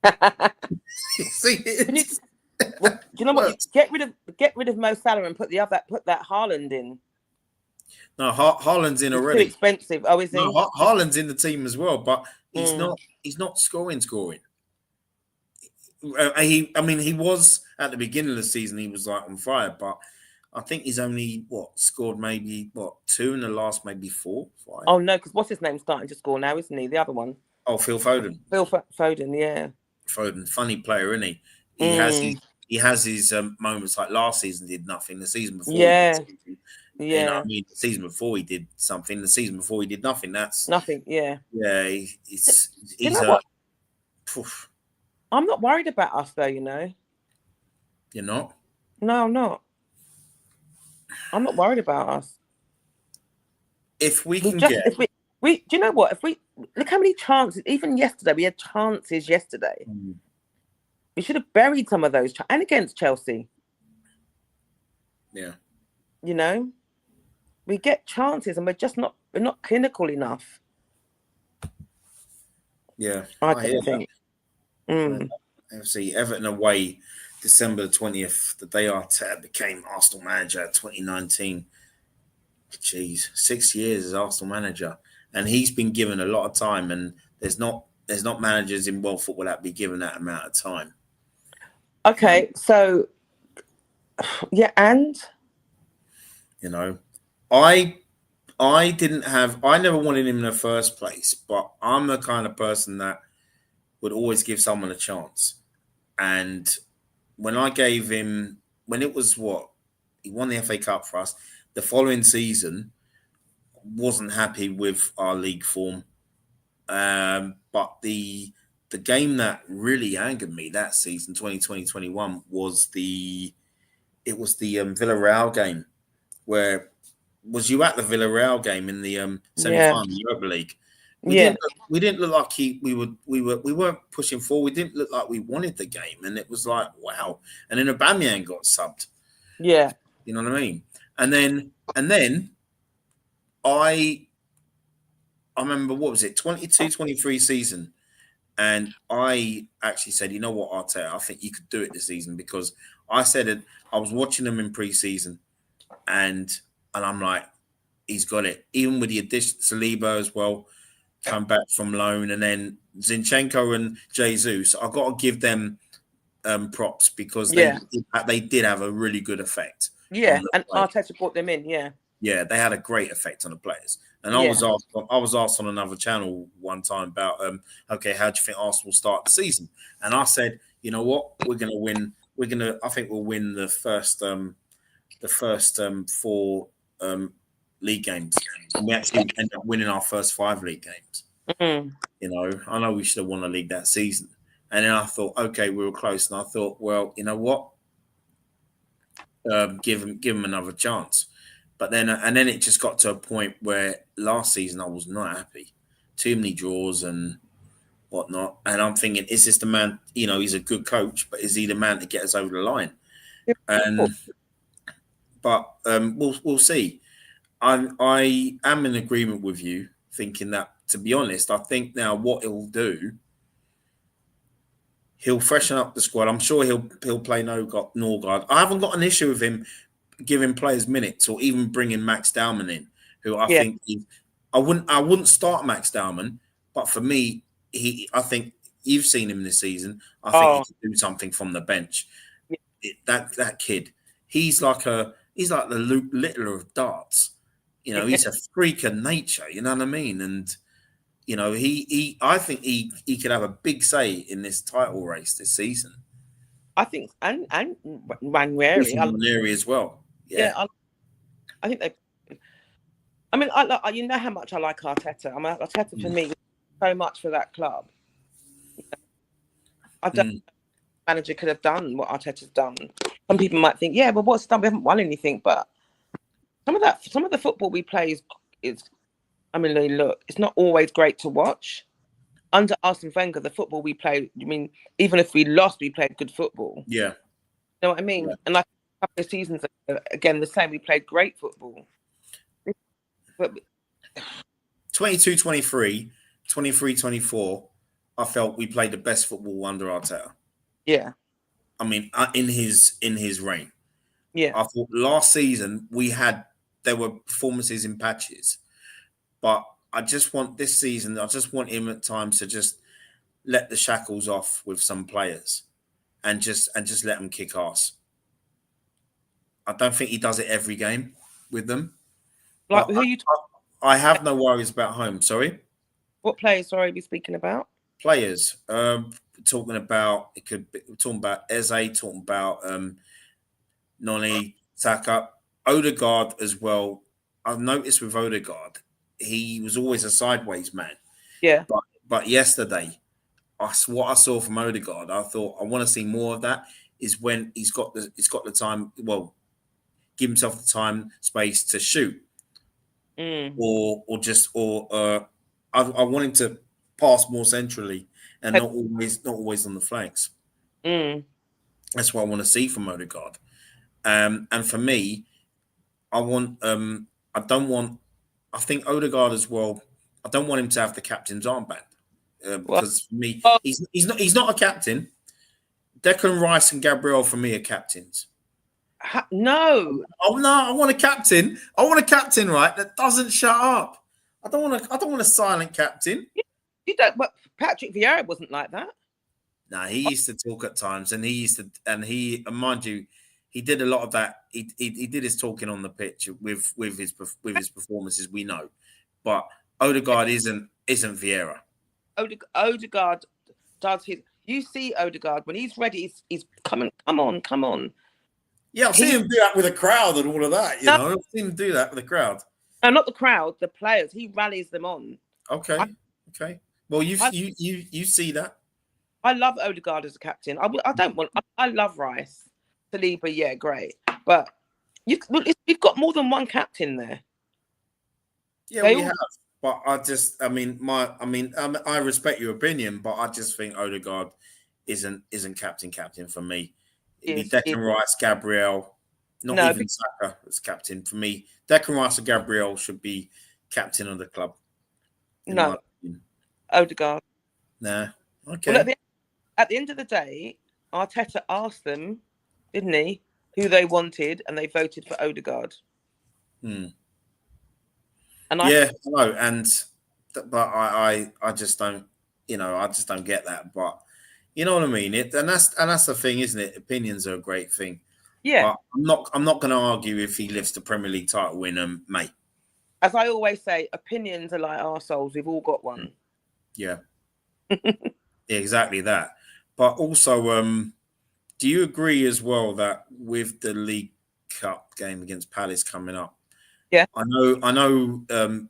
See, do you know what? Get rid of Mo Salah and put that Haaland in. No, Haaland's in already. Too expensive. Oh, is he? No, Haaland's in the team as well, but he's not. He's not scoring. He was at the beginning of the season. He was like on fire, but I think he's only scored maybe 2 in the last maybe 4, 5. Oh no, because what's his name starting to score now, isn't he? The other one. Oh, Phil Foden. Phil Foden, yeah. Foden, funny player, isn't he? He has his moments. Like last season, did nothing. The season before, You know what I mean? The season before he did something. The season before he did nothing. That's nothing. Yeah. Yeah. He's you know what? I'm not worried about us, though. You know. You're not? No, I'm not. I'm not worried about us. If we can do you know what? If we look how many chances, even yesterday, we had chances yesterday. We should have buried some of those, and against Chelsea. Yeah. You know, we get chances, and we're not clinical enough. Yeah, I don't think. Obviously, Everton away, December 20th, the day Arteta became Arsenal manager, 2019. Jeez, 6 years as Arsenal manager, and he's been given a lot of time. And there's not managers in world football that be given that amount of time. Okay, so and you know, I never wanted him in the first place, but I'm the kind of person that would always give someone a chance. And when I gave him, when it was he won the FA Cup for us, the following season, wasn't happy with our league form. But the game that really angered me that season, 2020-21, was the Villarreal game. Where was you at the Villarreal game in the semi-final Europa League? We didn't look like we weren't pushing forward. We didn't look like we wanted the game, and it was like wow. And then Aubameyang got subbed. Yeah, you know what I mean. And then I remember, what was it, 22-23 season, and I actually said, you know what, Arteta, I think you could do it this season, because I said it. I was watching them in pre-season. And I'm like, he's got it. Even with the addition to Saliba as well, come back from loan, and then Zinchenko and Jesus, I've got to give them props because Yeah. they did have a really good effect. Yeah, on the and play. Arteta brought them in. Yeah. Yeah, they had a great effect on the players. And Yeah. I was asked on another channel one time about, okay, how do you think Arsenal start the season? And I said, you know what, we're going to win. I think we'll win the first 4 league games, and we actually end up winning our first 5 league games. Mm. You know, I know we should have won a league that season, and then I thought, okay, we were close, and I thought, well, you know what, give them another chance. But then it just got to a point where last season I was not happy. Too many draws and whatnot. And I'm thinking, is this the man? You know, he's a good coach, but is he the man to get us over the line? But we'll see. I am in agreement with you, thinking that, to be honest, I think now what he'll do, he'll freshen up the squad. I'm sure he'll play Norgard. I haven't got an issue with him giving players minutes or even bringing Max Dowman in, who I think I wouldn't start Max Dowman, but for me, I think you've seen him this season. I think he can do something from the bench. That kid, he's like the Luke Littler of darts. You know, he's a freak of nature. You know what I mean? And you know, I think he could have a big say in this title race this season. I think, and Ranieri as well. Yeah, I think they. I mean, you know how much I like Arteta. I mean, Arteta for me so much for that club. I don't think the manager could have done what Arteta's done. Some people might think, yeah, but what's done? We haven't won anything, but some of the football we play is. I mean, look, it's not always great to watch. Under Arsene Wenger, the football we played, I mean, even if we lost, we played good football. Yeah. You know what I mean? Yeah. And like a couple of seasons ago, again, the same, we played great football. But 22-23, 23-24, I felt we played the best football under Arteta. Yeah. I mean, in his reign. Yeah. I thought last season there were performances in patches. But I just want this season, I just want him at times to just let the shackles off with some players and just let them kick ass. I don't think he does it every game with them. Like who you I have no worries about home. Sorry? What players are we speaking about? Players. Talking about Eze, talking about Noni, Saka, Odegaard as well. I've noticed with Odegaard, he was always a sideways man. Yeah. But yesterday, what I saw from Odegaard, I thought I want to see more of that. Is when he's got the time. Well, give himself the time, space to shoot, I want him to pass more centrally and not always on the flanks. That's what I want to see from Odegaard. And for me, I think Odegaard as well. I don't want him to have the captain's armband because for me, he's not a captain. Declan Rice and Gabriel for me are captains. No. Oh no! I want a captain. I want a captain, right? That doesn't shut up. I don't want a silent captain. You don't. But Patrick Vieira wasn't like that. Nah, he used to talk at times, and mind you, he did a lot of that. He did his talking on the pitch with his performances. We know, but Odegaard isn't Vieira. Odegaard does his. You see Odegaard when he's ready. He's coming. Come on. Yeah, I've seen him do that with a crowd and all of that. You know, I've seen him do that with a crowd. No, not the crowd. The players. He rallies them on. Okay. Well, you see that. I love Odegaard as a captain. I love Rice. Saliba, yeah, great. But you've got more than one captain there. Yeah, we have. But I respect your opinion, but I just think Odegaard isn't captain for me. It'd be Declan Rice, Gabriel, even Saka as captain for me. Declan Rice and Gabriel should be captain of the club. No, Odegaard. Nah, okay. Well, at the end of the day, Arteta asked them, didn't he, who they wanted, and they voted for Odegaard. And I just don't. I just don't get that. But you know what I mean. And that's the thing, isn't it? Opinions are a great thing. Yeah. But I'm not going to argue if he lifts the Premier League title win, mate. As I always say, opinions are like arseholes. We've all got one. Yeah. Exactly that. But also, do you agree as well that with the League Cup game against Palace coming up? Yeah. I know.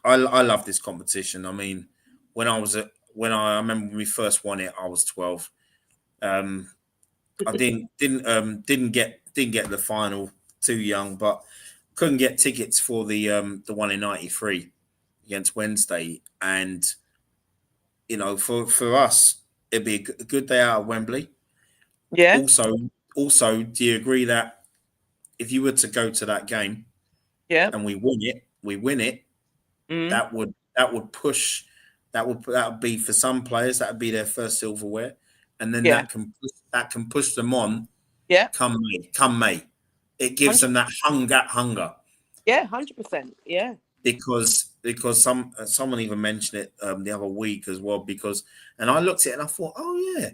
I love this competition. I mean, when I remember when we first won it, I was 12. I didn't get the final, too young, but couldn't get tickets for the one in '93 against Wednesday, and for us it'd be a good day out of Wembley. Yeah. Also, do you agree that if you were to go to that game, yeah, and we win it, that would push, that would be for some players, that would be their first silverware, and then that can push them on. Yeah, come May, it gives 100%. them that hunger. Yeah, 100%. Yeah, because someone even mentioned it the other week as well. And I looked at it and I thought, oh yeah,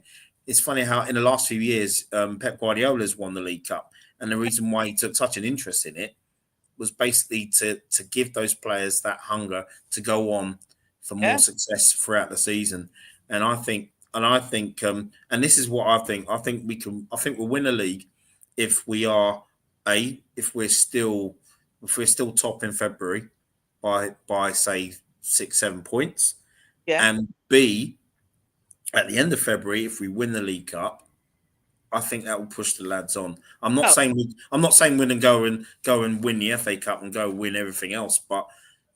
it's funny how in the last few years Pep Guardiola's won the League Cup, and the reason why he took such an interest in it was basically to give those players that hunger to go on for more success throughout the season. And I think, and this is what I think. I think we'll win the league if we're still top in February by say 6-7 points. Yeah. And B, at the end of February, if we win the League Cup, I think that will push the lads on. I'm not saying we're going to go and win the FA Cup and go win everything else, but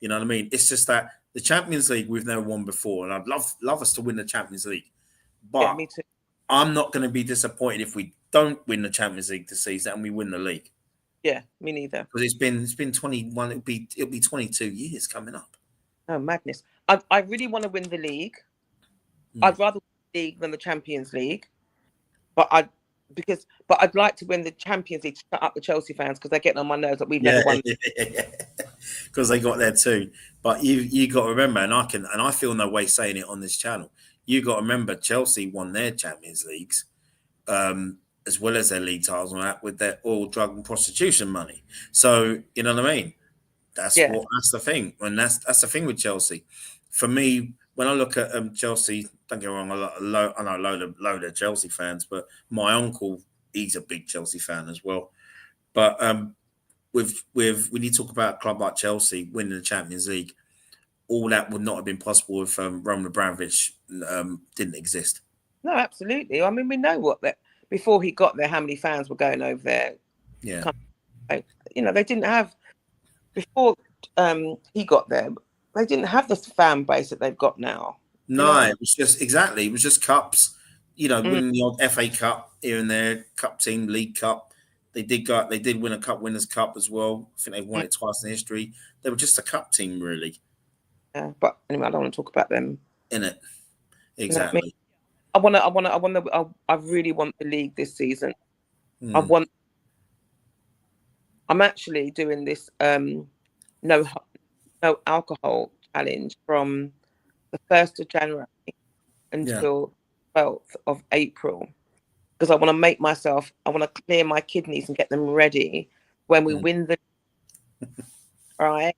you know what I mean. It's just that the Champions League we've never won before, and I'd love us to win the Champions League. But me too. I'm not going to be disappointed if we don't win the Champions League this season and we win the league. Yeah, me neither. Because it's been 21. It'll be 22 years coming up. Oh, madness! I really want to win the league. I'd rather win the league than the Champions League, but I'd like to win the Champions League to shut up the Chelsea fans because they're getting on my nerves that we've never won. Because they got there too. But you got to remember, and I feel no way saying it on this channel. You got to remember, Chelsea won their Champions Leagues, as well as their league titles and that, with their oil, drug, and prostitution money. So you know what I mean. That's the thing, and that's the thing with Chelsea. For me, when I look at Chelsea, don't get me wrong, I know a load of Chelsea fans, but my uncle, he's a big Chelsea fan as well. But when you talk about a club like Chelsea winning the Champions League, all that would not have been possible if Roman Abramovich didn't exist. No, absolutely. I mean, we know before he got there, how many fans were going over there. Yeah. They didn't have, before he got there, they didn't have the fan base that they've got now. No, it was just cups, winning the odd FA Cup here and there, cup team, League Cup. They did win a Cup Winners' Cup as well. I think they've won it twice in history. They were just a cup team, really. Yeah, but anyway, I don't want to talk about them. In it, exactly. I really want the league this season. I'm actually doing this no alcohol challenge from the 1st of January until 12th of April, because I want to I want to clear my kidneys and get them ready when we win the right.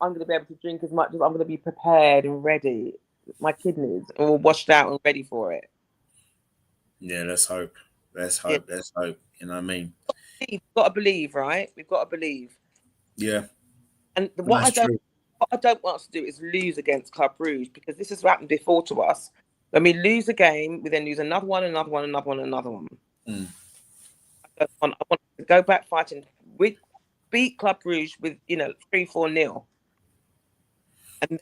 I'm going to be able to drink as much as I'm going to be prepared and ready. My kidneys are all washed out and ready for it. Yeah, let's hope. Let's hope. You know what I mean? We've got to believe, right? We've got to believe. Yeah. And what I don't want us to do is lose against Club Brugge, because this has happened before to us. When we lose a game, we then lose another one. I want to go back fighting. We beat Club Brugge with 3-4-0, and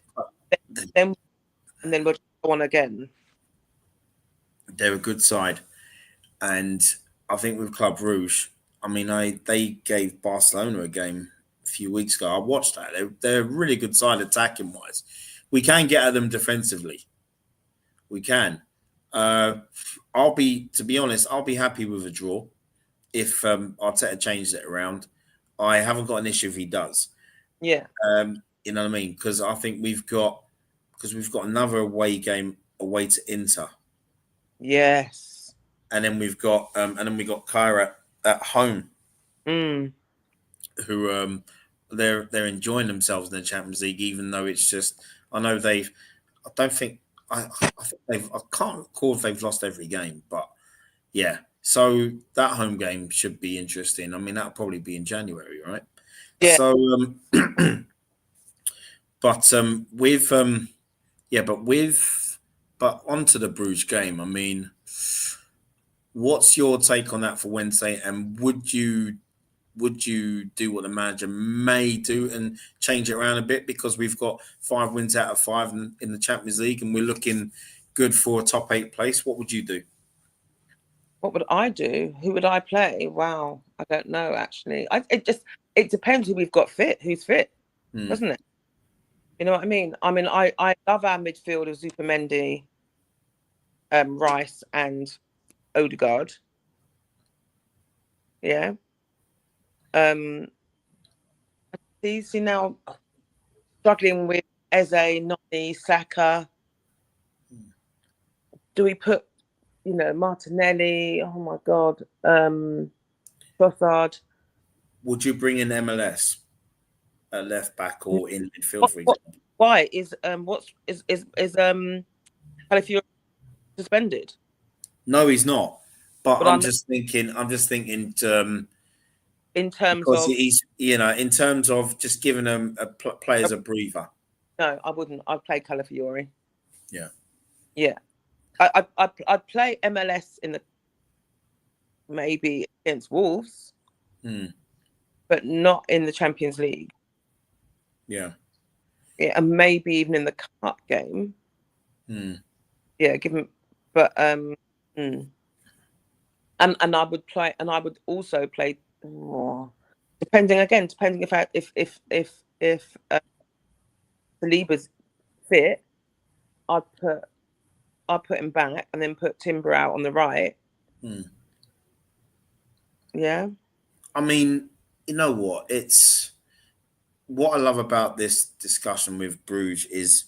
then we'll go on again. They're a good side, and I think with Club Brugge, I mean, they gave Barcelona a game a few weeks ago. I watched that. They're a really good side attacking wise. We can get at them defensively. We can. To be honest, I'll be happy with a draw if Arteta changes it around. I haven't got an issue if he does. Yeah. You know what I mean? Because I think we've got another away game away to Inter, Yes. and then we've got Kyra at home, Mm. who they're enjoying themselves in the Champions League, even though it's just I know they've I don't think I think I can't recall if they've lost every game, but yeah. So that home game should be interesting. I mean, that'll probably be in January, right? Yeah. So, but with yeah, but onto the Bruges game. I mean, what's your take on that for Wednesday? And would you do what the manager may do and change it around a bit because we've got 5 wins out of 5 in the Champions League and we're looking good for a top 8 place? What would you do? What would I do? Who would I play? Wow, I don't know actually. It depends who we've got fit, who's fit, doesn't it? You know what I mean? I mean, I love our midfield of Zupimendi, Rice, and Odegaard. Yeah. These now struggling with Eze, Noni, Saka. Do we put, Martinelli? Oh my God, Trossard. Would you bring in MLS at left back or in midfield, for example? Why is Calafiori suspended? No, he's not. But I'm I'm just thinking. in terms because of he's in terms of just giving them players a breather. No, I wouldn't. I'd play Calafiori. Yeah. Yeah. I'd play MLS in the maybe against Wolves, but not in the Champions League. Yeah. Yeah, and maybe even in the cup game. Yeah, but and I would play, and I would also play. Depending if Saliba's fit, I'd put him back and then put Timber out on the right. Yeah. I mean, you know what? It's what I love about this discussion with Bruges is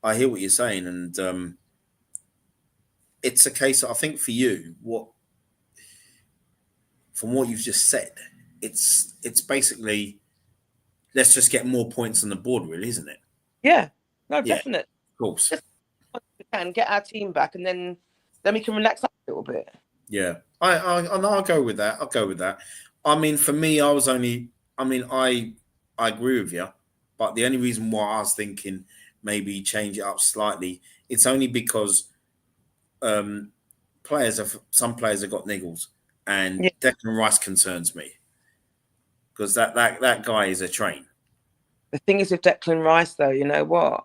I hear what you're saying, and it's a case I think for you, from what you've just said, it's basically let's just get more points on the board, really, isn't it? Yeah. No, definitely. Of course. We can get our team back, and then we can relax up a little bit. Yeah, I'll go with that. I'll go with that. I mean, for me, I agree with you, but the only reason why I was thinking maybe change it up slightly, it's only because some players have got niggles, and Declan Rice concerns me because that guy is a train. The thing is with Declan Rice, though, you know what?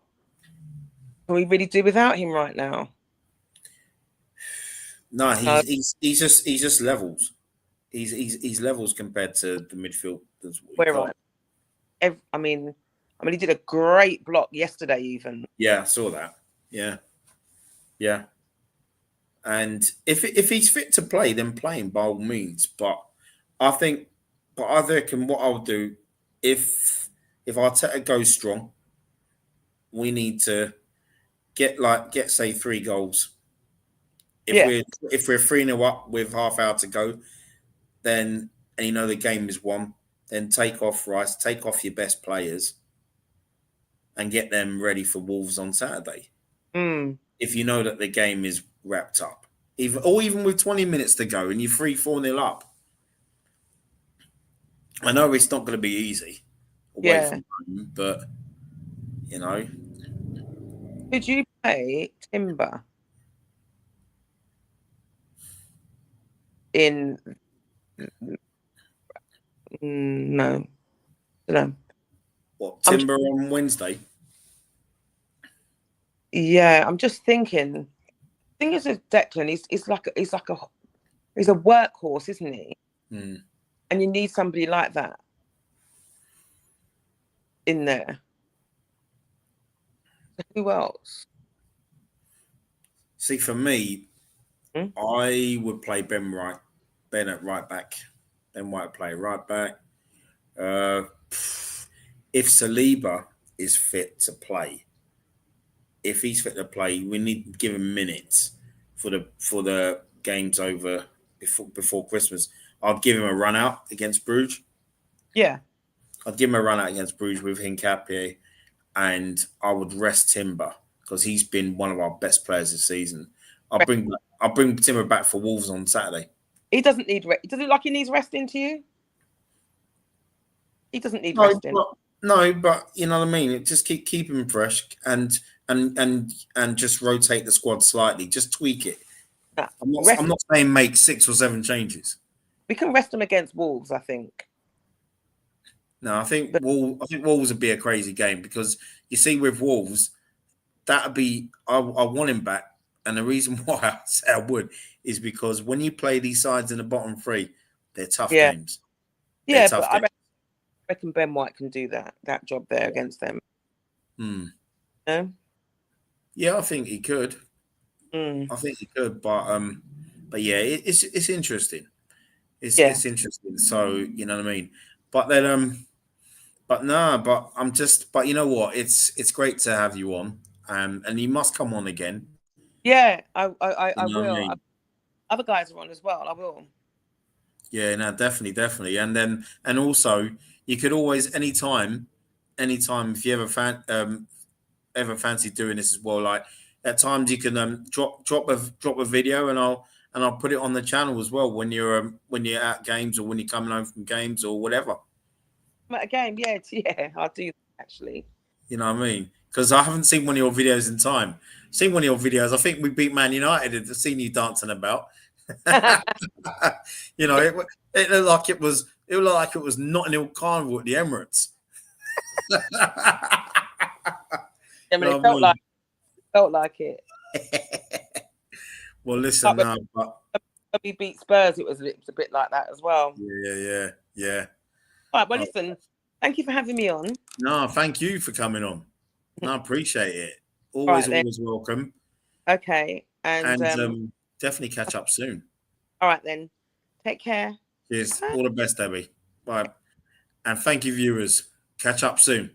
Can we really do without him right now? No, he's just levels. He's levels compared to the midfield. Where right? I mean, he did a great block yesterday, even. Yeah, I saw that. Yeah. And if he's fit to play, then play him by all means. But I reckon what I'll do if Arteta goes strong, we need to get say 3 goals. If we're 3-0 up with half hour to go, then and the game is won, then take off Rice, take off your best players, and get them ready for Wolves on Saturday. If you know that the game is wrapped up, even with 20 minutes to go and you're 3-4-0 up. I know it's not going to be easy away from home, but Could you play Timber in? No. What, Timber on Wednesday? Yeah, I'm just thinking. The thing is with Declan, he's a workhorse, isn't he? And you need somebody like that in there. Who else? See, for me, I would play Ben at right back. Ben White play right back. If Saliba is fit to play. If he's fit to play, we need to give him minutes for the games over before Christmas. I'd give him a run out against Bruges. Yeah. I'd give him a run out against Bruges with Hincapié, and I would rest Timber because he's been one of our best players this season. I'll bring Timber back for Wolves on Saturday. He doesn't need rest. Does it look like he needs resting to you? He doesn't need resting. No, but you know what I mean. Just keep him fresh and just rotate the squad slightly. Just tweak it. I'm not saying make 6 or 7 changes. We can rest them against Wolves, I think. No, I think Wolves would be a crazy game because you see with Wolves, that'd be I want him back, and the reason why I say I would is because when you play these sides in the bottom 3, they're tough games. Yeah, but I reckon Ben White can do that job there against them. No? Yeah, I think he could. I think he could, but yeah, it's interesting. It's interesting. So you know what I mean. But then but you know what? It's great to have you on, and you must come on again. Yeah, I will. Other guys are on as well. I will. Yeah, no, definitely, and also you could always anytime if you ever fancy doing this as well. Like at times you can drop a video and I'll put it on the channel as well when you're at games or when you're coming home from games or whatever. At a game, yeah, I'll do that actually. You know what I mean? Because I haven't seen one of your videos in time. Seen one of your videos. I think we beat Man United. I've seen you dancing about. You know, it looked like it was Notting Hill Carnival at the Emirates. I mean, it felt like it. Well, listen, but we beat Spurs. It was a bit like that as well. Yeah. All right, well, listen. Thank you for having me on. No, thank you for coming on. No, I appreciate it. Always welcome. Okay, and definitely catch up soon. All right then. Take care. Cheers. All the best, Debbie. Bye. And thank you, viewers. Catch up soon.